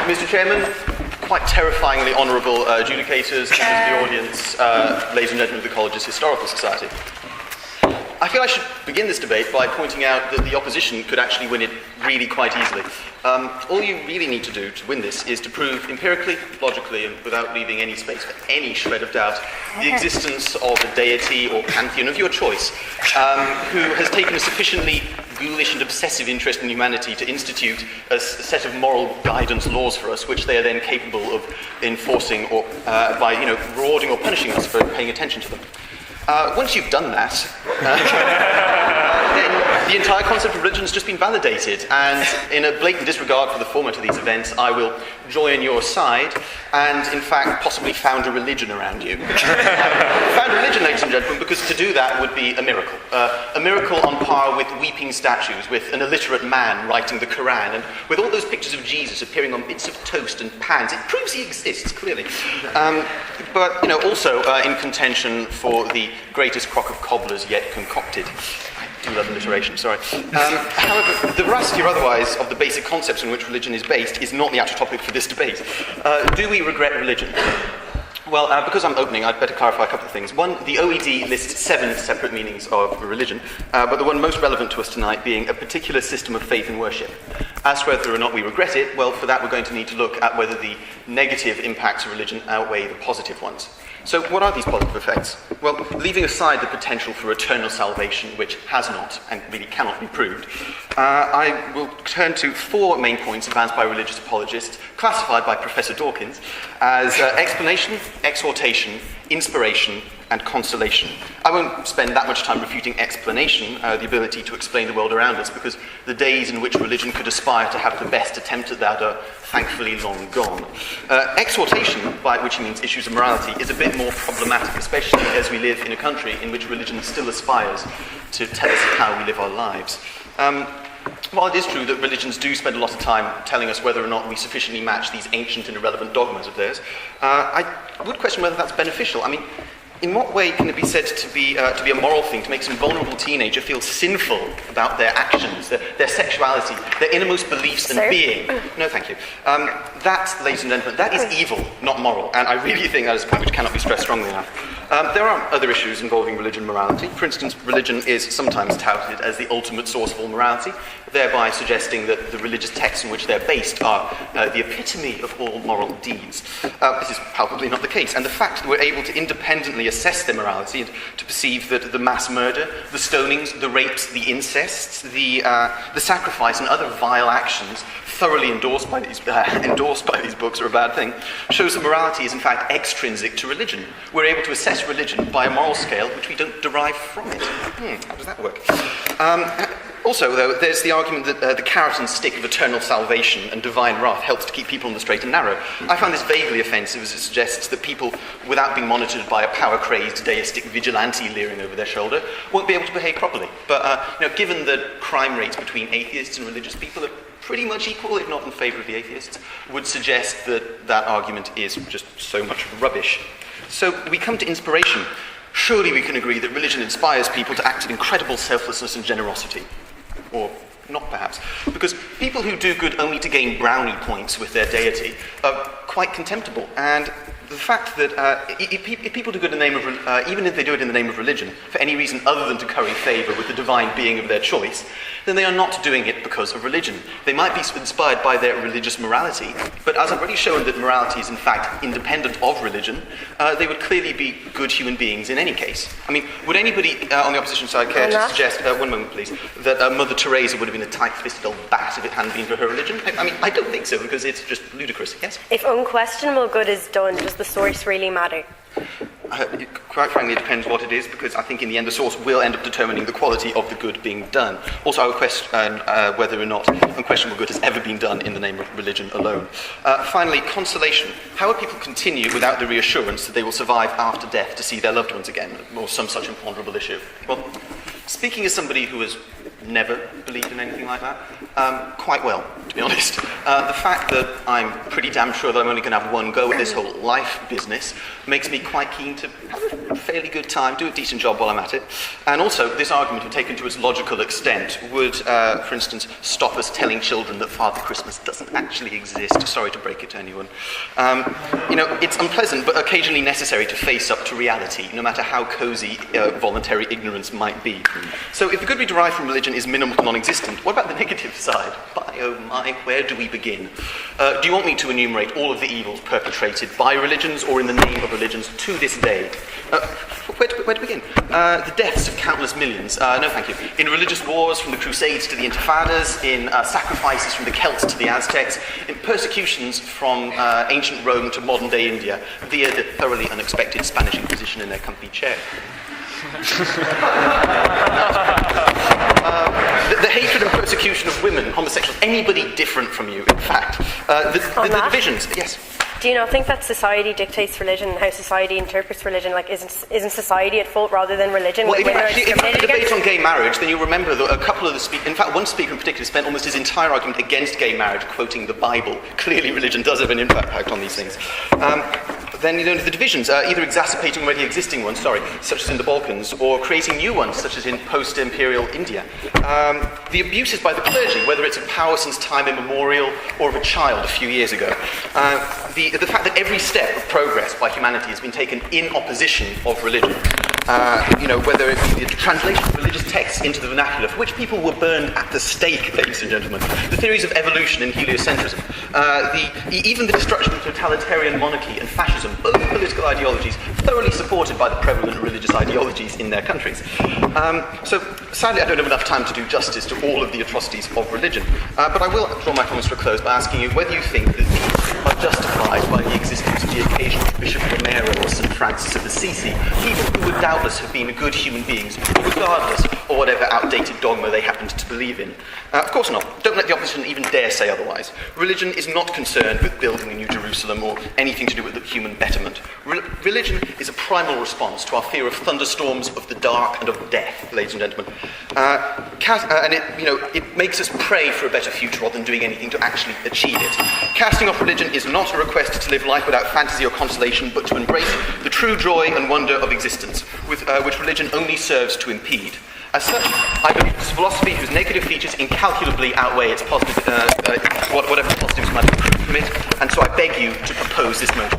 Mr. Chairman, quite terrifyingly honourable adjudicators, members of the audience, ladies and gentlemen of the College's Historical Society. I feel I should begin this debate by pointing out that the opposition could actually win it really quite easily. All you really need to do to win this is to prove empirically, logically, and without leaving any space for any shred of doubt, the existence of a deity or pantheon of your choice, who has taken a sufficiently ghoulish and obsessive interest in humanity to institute a set of moral guidance laws for us, which they are then capable of enforcing or by rewarding or punishing us for paying attention to them. Once you've done that, then the entire concept of religion has just been validated, and in a blatant disregard for the format of these events, I will join your side and, in fact, possibly found a religion around you. Found a religion, ladies and gentlemen, because to do that would be a miracle. A miracle on par with weeping statues, with an illiterate man writing the Quran, and with all those pictures of Jesus appearing on bits of toast and pans. It proves he exists, clearly. But, also in contention for the greatest crock of cobblers yet concocted. I do love alliteration, sorry. However, the veracity or otherwise of the basic concepts on which religion is based is not the actual topic for this debate. Do we regret religion? Well, because I'm opening, I'd better clarify a couple of things. One, the OED lists 7 separate meanings of religion, but the one most relevant to us tonight being a particular system of faith and worship. As to whether or not we regret it, well, for that we're going to need to look at whether the negative impacts of religion outweigh the positive ones. So what are these positive effects? Well, leaving aside the potential for eternal salvation, which has not and really cannot be proved, I will turn to 4 main points advanced by religious apologists, classified by Professor Dawkins as explanation, exhortation, inspiration, and consolation. I won't spend that much time refuting explanation, the ability to explain the world around us, because the days in which religion could aspire to have the best attempt at that are thankfully long gone. Exhortation, by which he means issues of morality, is a bit more problematic, especially as we live in a country in which religion still aspires to tell us how we live our lives. While it is true that religions do spend a lot of time telling us whether or not we sufficiently match these ancient and irrelevant dogmas of theirs, I would question whether that's beneficial. I mean, in what way can it be said to be a moral thing to make some vulnerable teenager feel sinful about their actions, their sexuality, their innermost beliefs and being? No, thank you. That, ladies and gentlemen, that is evil, not moral, and I really think that is a point which cannot be stressed strongly enough. There are other issues involving religion and morality. For instance, religion is sometimes touted as the ultimate source of all morality, thereby suggesting that the religious texts on which they're based are the epitome of all moral deeds. This is palpably not the case, and the fact that we're able to independently assess their morality and to perceive that the mass murder, the stonings, the rapes, the incests, the sacrifice and other vile actions thoroughly endorsed by these books are a bad thing, shows that morality is in fact extrinsic to religion. We're able to assess religion by a moral scale which we don't derive from it. How does that work? Also, though, there's the argument that the carrot and stick of eternal salvation and divine wrath helps to keep people on the straight and narrow. I find this vaguely offensive, as it suggests that people, without being monitored by a power-crazed deistic vigilante leering over their shoulder, won't be able to behave properly. But given that crime rates between atheists and religious people are pretty much equal, if not in favour of the atheists, would suggest that that argument is just so much rubbish. So we come to inspiration. Surely we can agree that religion inspires people to act with incredible selflessness and generosity. Or not, perhaps. Because people who do good only to gain brownie points with their deity are quite contemptible. And the fact that if people do good in the name of, even if they do it in the name of religion, for any reason other than to curry favour with the divine being of their choice, then they are not doing it because of religion. They might be inspired by their religious morality, but as I've already shown that morality is in fact independent of religion, they would clearly be good human beings in any case. I mean, would anybody on the opposition side care to suggest, one moment please, that Mother Teresa would have been a tight-fisted old bat if it hadn't been for her religion? I mean, I don't think so, because it's just ludicrous, yes? If unquestionable good is done, does the source really matter? Quite frankly, it depends what it is, because I think in the end the source will end up determining the quality of the good being done. Also, I would question whether or not unquestionable good has ever been done in the name of religion alone. Finally, consolation. How will people continue without the reassurance that they will survive after death to see their loved ones again, or some such imponderable issue? Well, speaking as somebody who has never believed believed in anything like that? Quite well, to be honest. The fact that I'm pretty damn sure that I'm only going to have one go at this whole life business makes me quite keen to have a fairly good time, do a decent job while I'm at it. And also, this argument, if taken to its logical extent, would, for instance, stop us telling children that Father Christmas doesn't actually exist. Sorry to break it to anyone. It's unpleasant, but occasionally necessary to face up to reality, no matter how cosy voluntary ignorance might be. So if the good we derive from religion is minimal to non-existent, what about the negative side? By oh my, where do we begin? Do you want me to enumerate all of the evils perpetrated by religions or in the name of religions to this day? Where to begin? The deaths of countless millions. No, thank you. In religious wars, from the Crusades to the Intifadas, in sacrifices from the Celts to the Aztecs, in persecutions from ancient Rome to modern-day India, via the thoroughly unexpected Spanish Inquisition in their company chair. The hatred and persecution of women, homosexuals, anybody different from you, in fact. The divisions, yes. Do you not think that society dictates religion and how society interprets religion? Like, isn't society at fault rather than religion? Well, if you had a debate on gay marriage, then you'll remember that a couple of the speakers, in fact, one speaker in particular, spent almost his entire argument against gay marriage, quoting the Bible. Clearly, religion does have an impact on these things. Then the divisions, either exacerbating already existing ones, such as in the Balkans, or creating new ones, such as in post-imperial India. The abuses by the clergy, whether it's of power since time immemorial or of a child a few years ago. The fact that every step of progress by humanity has been taken in opposition of religion. Whether it be the translation of religious texts into the vernacular, for which people were burned at the stake, ladies and gentlemen. The theories of evolution and heliocentrism. Even the destruction of totalitarian monarchy and fascism, both political ideologies thoroughly supported by the prevalent religious ideologies in their countries. So, sadly, I don't have enough time to do justice to all of the atrocities of religion. But I will draw my comments to a close by asking you whether you think that these are justified by the existence of the occasional Bishop Romero or St. Francis of Assisi, people who would doubtless have been good human beings, regardless of whatever outdated dogma they happened to believe in. Of course not. Don't let the opposition even dare say otherwise. Religion is not concerned with building a new Jerusalem or anything to do with human betterment. Religion is a primal response to our fear of thunderstorms, of the dark, and of death, ladies and gentlemen. It makes us pray for a better future rather than doing anything to actually achieve it. Casting off religion is not a request to live life without fantasy or consolation, but to embrace the true joy and wonder of existence, which religion only serves to impede. As such, I believe it's a philosophy whose negative features incalculably outweigh its positive, whatever positives might accrue from it, and so I beg you to propose this motion.